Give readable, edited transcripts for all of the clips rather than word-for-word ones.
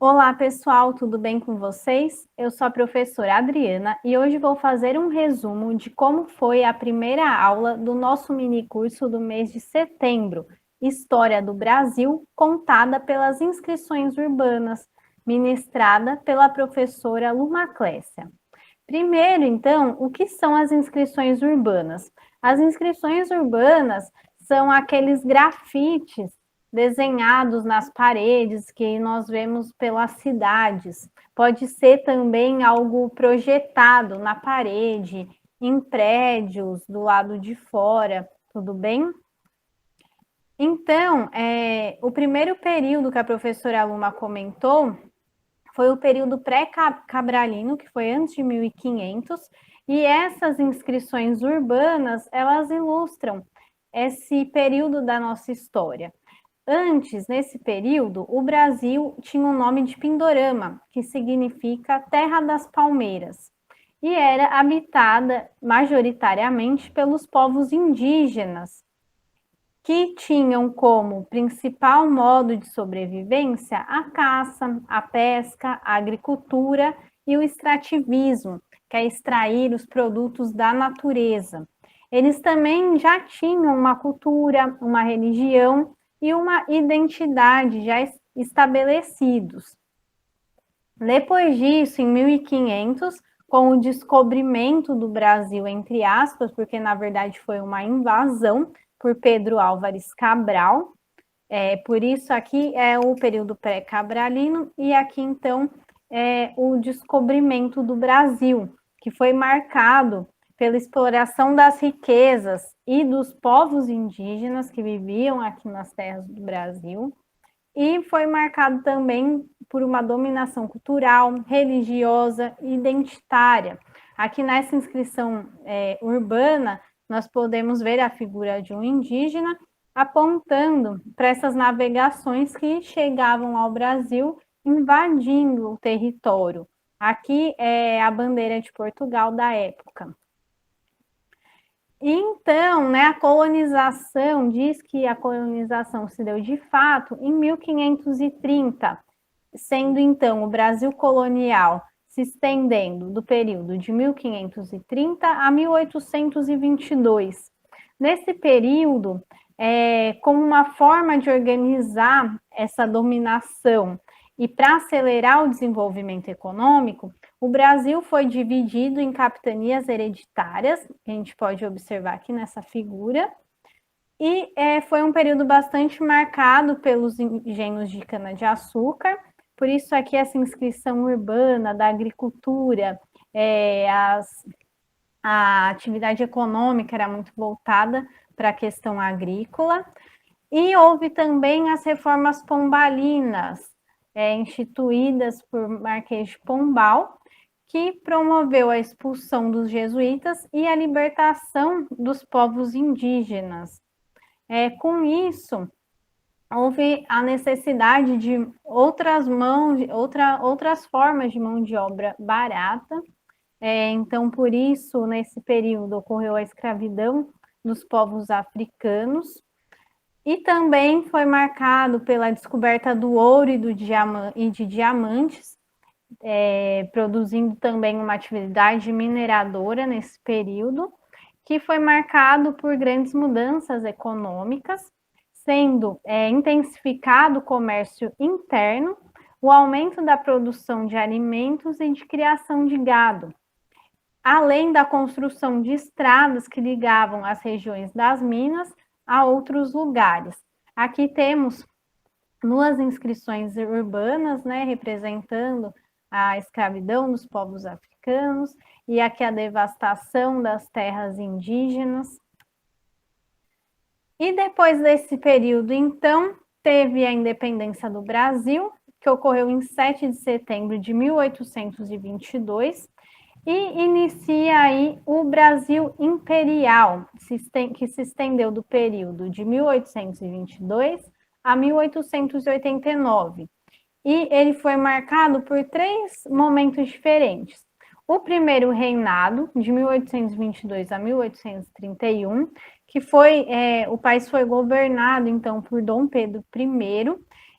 Olá, pessoal, tudo bem com vocês? Eu sou a professora Adriana e hoje vou fazer um resumo de como foi a primeira aula do nosso minicurso do mês de setembro, História do Brasil, contada pelas inscrições urbanas, ministrada pela professora Luma Clécia. Primeiro, então, o que são as inscrições urbanas? As inscrições urbanas são aqueles grafites desenhados nas paredes que nós vemos pelas cidades. Pode ser também algo projetado na parede, em prédios do lado de fora, tudo bem? Então, o primeiro período que a professora Luma comentou foi o período pré-cabralino, que foi antes de 1500, e essas inscrições urbanas, elas ilustram esse período da nossa história. Antes, nesse período, o Brasil tinha o nome de Pindorama, que significa Terra das Palmeiras, e era habitada majoritariamente pelos povos indígenas, que tinham como principal modo de sobrevivência a caça, a pesca, a agricultura e o extrativismo, que é extrair os produtos da natureza. Eles também já tinham uma cultura, uma religião e uma identidade já estabelecidos. Depois disso, em 1500, com o descobrimento do Brasil, entre aspas, porque na verdade foi uma invasão por Pedro Álvares Cabral, por isso aqui é o período pré-cabralino, e aqui então é o descobrimento do Brasil, que foi marcado pela exploração das riquezas e dos povos indígenas que viviam aqui nas terras do Brasil, e foi marcado também por uma dominação cultural, religiosa e identitária. Aqui nessa inscrição urbana, nós podemos ver a figura de um indígena apontando para essas navegações que chegavam ao Brasil invadindo o território. Aqui é a bandeira de Portugal da época. Então, a colonização diz que a colonização se deu de fato em 1530, sendo então o Brasil colonial se estendendo do período de 1530 a 1822. Nesse período, como uma forma de organizar essa dominação e para acelerar o desenvolvimento econômico, o Brasil foi dividido em capitanias hereditárias, que a gente pode observar aqui nessa figura, e foi um período bastante marcado pelos engenhos de cana-de-açúcar, por isso aqui essa inscrição urbana da agricultura, a atividade econômica era muito voltada para a questão agrícola, e houve também as reformas pombalinas, instituídas por Marquês de Pombal, que promoveu a expulsão dos jesuítas e a libertação dos povos indígenas. Com isso, houve a necessidade de outras formas de mão de obra barata. Então, por isso, nesse período, ocorreu a escravidão dos povos africanos, e também foi marcado pela descoberta do ouro e de diamantes, produzindo também uma atividade mineradora nesse período, que foi marcado por grandes mudanças econômicas, sendo intensificado o comércio interno, o aumento da produção de alimentos e de criação de gado, além da construção de estradas que ligavam as regiões das minas a outros lugares. Aqui temos duas inscrições urbanas, representando a escravidão dos povos africanos e aqui a devastação das terras indígenas. E depois desse período, então, teve a independência do Brasil, que ocorreu em 7 de setembro de 1822, e inicia aí o Brasil Imperial, que se estendeu do período de 1822 a 1889. E ele foi marcado por 3 momentos diferentes. O primeiro reinado, de 1822 a 1831, que foi, o país foi governado, então, por Dom Pedro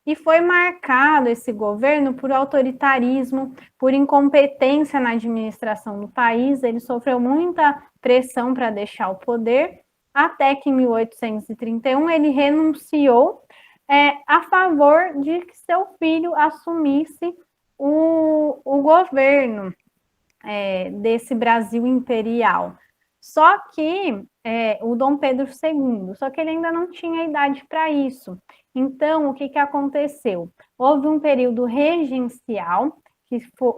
I, e foi marcado esse governo por autoritarismo, por incompetência na administração do país. Ele sofreu muita pressão para deixar o poder, até que em 1831 ele renunciou a favor de que seu filho assumisse o governo desse Brasil imperial. Só que o Dom Pedro II, só que ele ainda não tinha idade para isso. Então, o que aconteceu? Houve um período regencial,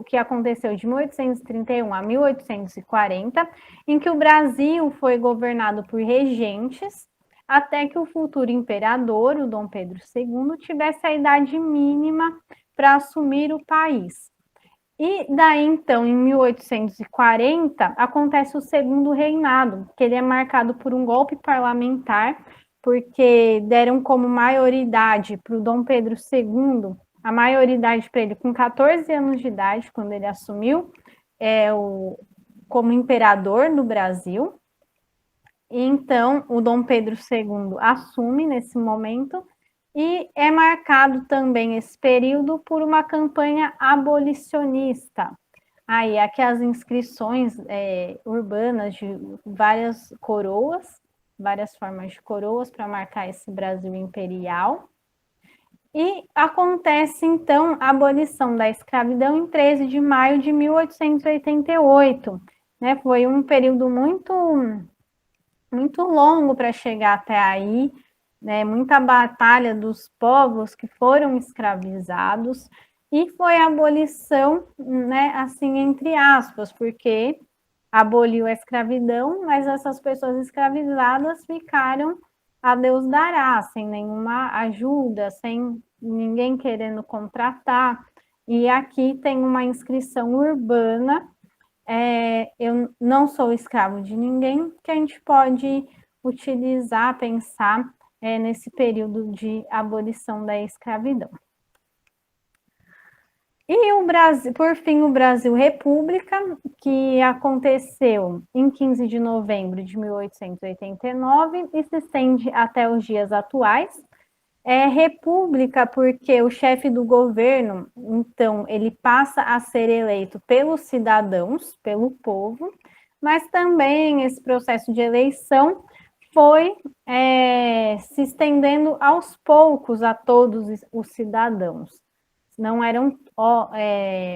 que aconteceu de 1831 a 1840, em que o Brasil foi governado por regentes, até que o futuro imperador, o Dom Pedro II, tivesse a idade mínima para assumir o país. E daí, então, em 1840, acontece o segundo reinado, que ele é marcado por um golpe parlamentar, porque deram como maioridade para o Dom Pedro II, a maioridade para ele com 14 anos de idade, quando ele assumiu como imperador no Brasil. E então, o Dom Pedro II assume nesse momento, e é marcado também esse período por uma campanha abolicionista. Aí, aqui as inscrições urbanas de várias coroas, várias formas de coroas para marcar esse Brasil imperial. E acontece, então, a abolição da escravidão em 13 de maio de 1888. Né? Foi um período muito longo para chegar até aí, né, muita batalha dos povos que foram escravizados, e foi a abolição, né, assim, entre aspas, porque aboliu a escravidão, mas essas pessoas escravizadas ficaram a Deus dará, sem nenhuma ajuda, sem ninguém querendo contratar. E aqui tem uma inscrição urbana, eu não sou escravo de ninguém, que a gente pode utilizar, pensar nesse período de abolição da escravidão. E o Brasil, por fim, o Brasil República, que aconteceu em 15 de novembro de 1889 e se estende até os dias atuais. República porque o chefe do governo, então, ele passa a ser eleito pelos cidadãos, pelo povo, mas também esse processo de eleição foi se estendendo aos poucos a todos os cidadãos. Não eram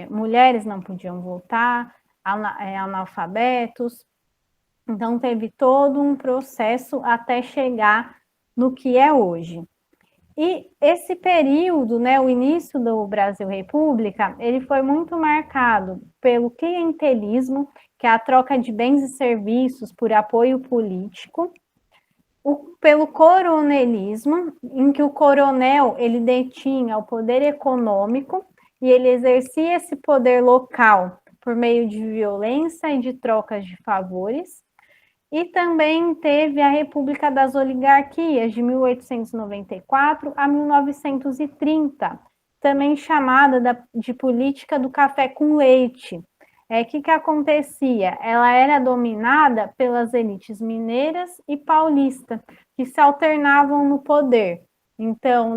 mulheres não podiam votar, analfabetos. Então teve todo um processo até chegar no que é hoje. E esse período, né, o início do Brasil República, ele foi muito marcado pelo clientelismo, que é a troca de bens e serviços por apoio político, pelo coronelismo, em que o coronel ele detinha o poder econômico e ele exercia esse poder local por meio de violência e de trocas de favores. E também teve a República das Oligarquias, de 1894 a 1930, também chamada de política do café com leite. Que acontecia? Ela era dominada pelas elites mineiras e paulistas, que se alternavam no poder. Então,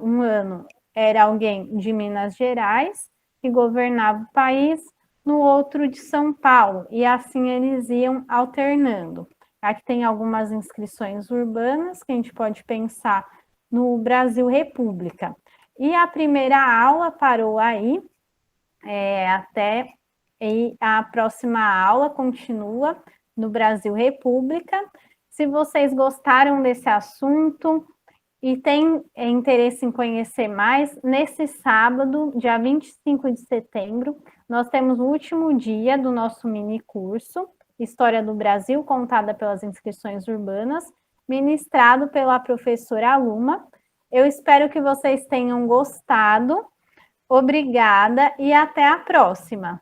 um ano era alguém de Minas Gerais, que governava o país, no outro de São Paulo, e assim eles iam alternando. Aqui tem algumas inscrições urbanas que a gente pode pensar no Brasil República. E a primeira aula parou aí, e a próxima aula continua no Brasil República. Se vocês gostaram desse assunto e têm interesse em conhecer mais, nesse sábado, dia 25 de setembro, nós temos o último dia do nosso mini curso, História do Brasil, contada pelas inscrições urbanas, ministrado pela professora Aluma. Eu espero que vocês tenham gostado. Obrigada e até a próxima!